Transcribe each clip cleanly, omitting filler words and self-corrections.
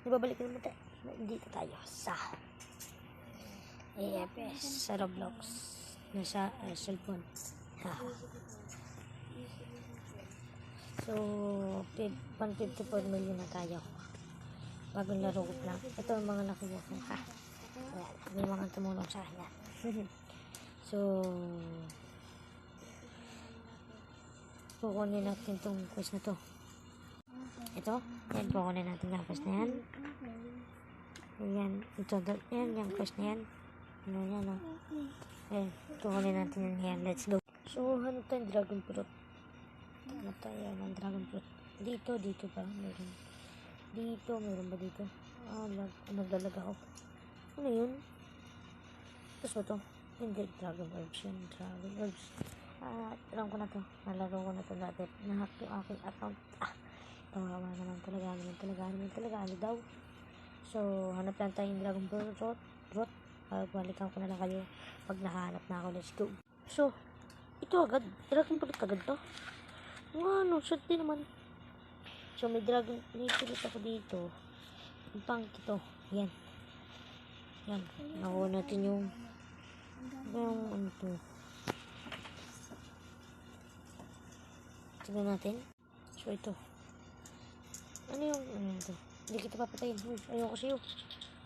Ibabalik naman tayo. Dito tayo sa AFS sa Roblox. Nasa cellphone. So, 154 million na tayo. Bagong laro ko lang. Ito ang mga nakuha ko. May mga tumulong sa akin. So, kukunin natin itong quest na to. Ito, yan, kukunin natin yung quest na yan. Ayan, ito, yan, yung quest na yan. Ano yan, o. Ayan, kukunin natin yan. Let's go. So, ano tayo, dragon fruit. Ano tayo, ng dragon fruit. Dito pa, meron. Meron ba dito? Naglalag ako. Ano yun? Tapos ba ito? Hindi, dragon herbs yun. Dragon herbs. Alam ko na to. Nalaro ko na to dati. Nahack yung aking account. Tawawa naman talaga. Ano daw? So, hanap lang tayong dragon fruit. Balikan ko na lang kayo pag nakahanap na ako. Let's go. So, ito agad. Dragon fruit agad to. Ano, shot din naman. So, may dragon fruit ako dito. Ang pangit ito. Yan. Nakuha natin yung ano to. Tignan natin. So, ito. Ano yung ano ito? Hindi kita papatayin. Ayoko sa'yo.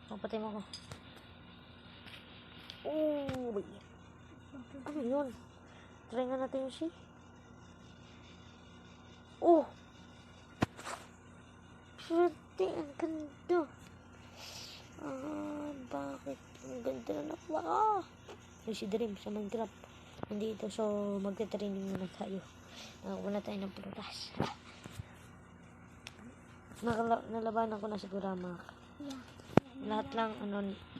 Papatay mo ako. Oh, ano yun? Try nga natin yung siya. Oh! Swerte, ang ganda. Bakit? Ang ganda na nakuha. May si Dream sa Minecraft. Nandito. So, magte-training muna tayo. Nakakuha na tayo ng prutas. Nalabanan ko na siguro mga lahat lang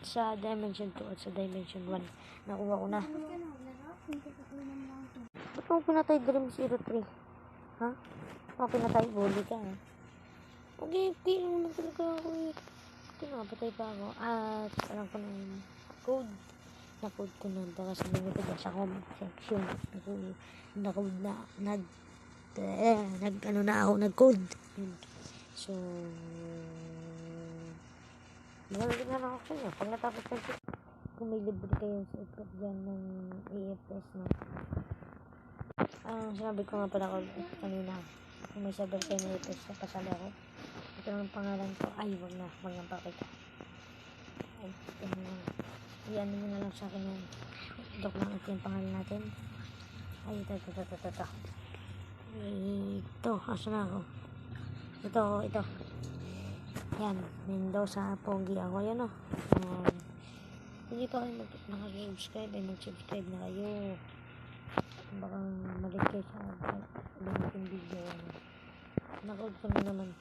sa Dimension 2 at sa Dimension 1. Nakuha ko na. Ba't mo pinatay Dream 03? Ha? Ako pinatay, bully ka. Okay, naman talaga ako eh. Pinapatay pa ako. At alam ko na yung code. Na-code ko na. Baka sabihin ko ba sa comment section. Na-code na. Nag-code. So, malalagyan na ako sa inyo. Pag natapos ko, kung may libre kayo sa ikot dyan ng AFS na. Sinabi ko nga pala ko kanina. Kung may sabi kayo ng AFS na pasali ako. Ito ang pangalan ko. Ay, wag na pakita. Ay, iyan nyo na lang sa akin yung joke lang. Ito yung pangalan natin. Ay, ito. Ito, asa na ako? Ito. Yan, Mendoza, Pogi ako. Yan o. Hindi pa kayo nakag-subscribe. Ay, mag-subscribe na kayo. Baka malik kayo sa limiting video. Nag-out ko na naman.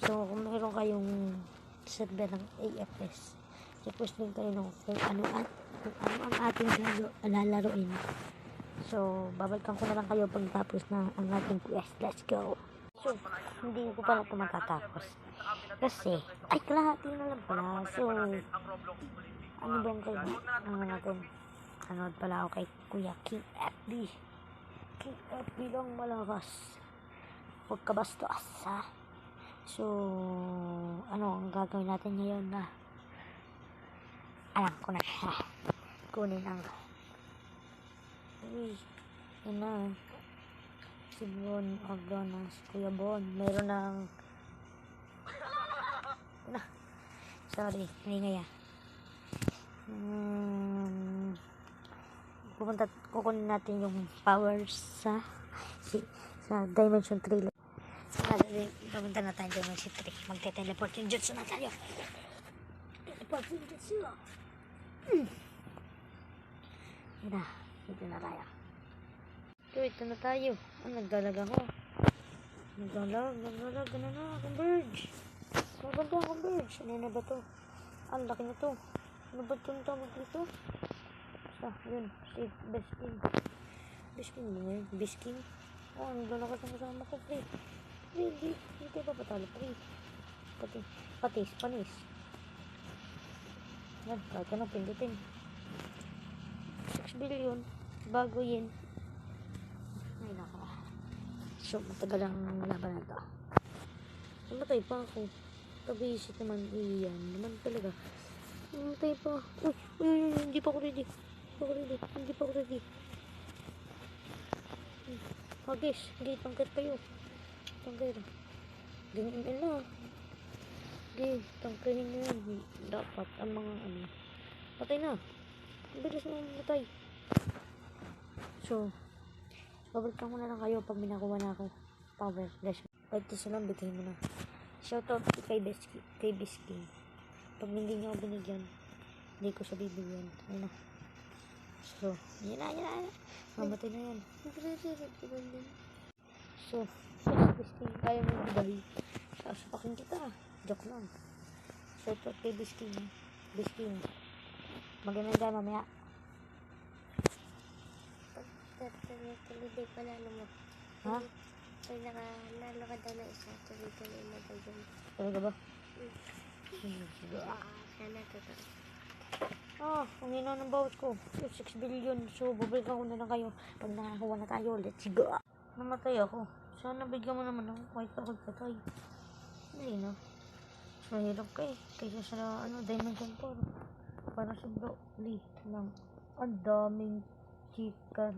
So, kung mayroon kayong server ng AFS, request din kayo kung ano ang ating lalaroin. So, babalikan ko na lang kayo pagtapos na ang ating quest. Let's go! So, hindi ko pala ito matatapos. Kasi, ay, kalahati na lang pala. So, ano bang kayo? Natin? Anood pala ako kay Kuya King FB. King FB lang malakas. Huwag ka bastos, ha? So, ano ang gagawin natin ngayon na alam ko na kunin ang yun na si Bon Ordonas, Kuya Bon meron ng sorry, ngay kukunin natin yung powers sa Dimension 3. Pumunta na tayo Dimension 3. Magte-teleport yung jutsu na tayo. Teleport yung jutsu. Dito na tayo. Ito na tayo. Nagdalag ako. Nagdalag. Ganun na. Converge. Maganda ang converge. Ano na ba to? Ang laki na to. Ano ba itong tawag dito? Yun. Save Beskin. Beskin mo ngayon. Beskin. Ang lalakas ang kasama ko. Hindi tayo papatalo. Panis. Yan. Kahit ka na pindutin. 6 billion. Bago yun. Ay naka. So, matagal ang laban na ito. Namatay pa ako. Pabisit naman. Iyan naman talaga. Tayo pa. Uy, hindi pa ako ready. Hindi pa ako ready. Hagis, hindi, tangkad kayo. Tangkad. Ganyan na. Hindi, tangkahin nyo yan. Dapat ang mga patay na. Ang bilis na matay. So, babalikan ko na lang kayo pag minakuha na ako. Power, guys. Kahit isa lang, bitahin mo na. Shoutout kay Bisky. Pag hindi niyo ako binigyan, hindi ko siya bibigyan. Ano? So, yan na. Mamatay na yan. So, Bisky, kaya mo bigay. Sasapakin kita. Joke lang. Shoutout kay Bisky. Bisky. Magandang tayo mamaya. Tuloy pala mo. Ha? Pag nakanalo ka daw ng isa, tuloy mo daw yun. Talaga ba? Sige. Sana totoo. Ang hina ng bawat ko. 6 billion. So, bubalikan ko na lang kayo. Pag nakakuha na tayo, let's go. Namatay ako. Sana bigyan mo naman ako kahit ako'y patay. Hindi na. So, hirap ka eh. Kaysa sa Dimension 4. Para sa broccoli lang. Ang daming chicken.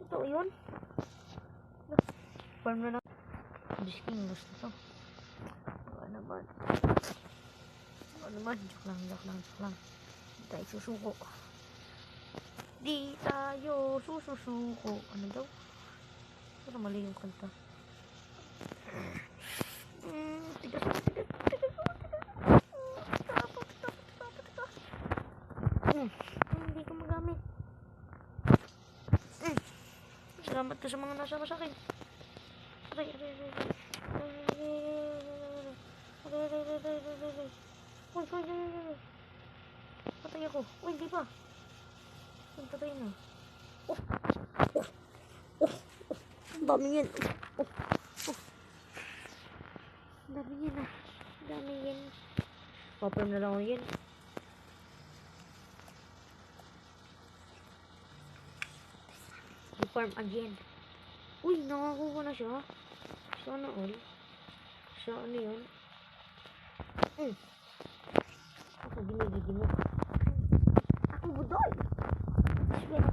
Totoo yun? Farm na lang. Bisking, gusto to. Ano naman? Joke lang. Di tayo susuko. Di tayo sususuko. Ano daw? Pero mali yung kanta. Tigas. Hindi ko magamit. Salamat ka sa mga nasama sa akin. Aray. Uy. Patay ako. Uy, hindi pa. Patay na. Ang dami yan. Ang dami yan. Paper na lang ako yan. Farm again. Uy, nakakuha na siya. Sana all. Sa ano yun? Ako ginigigin mo. Ako budoy. Swerte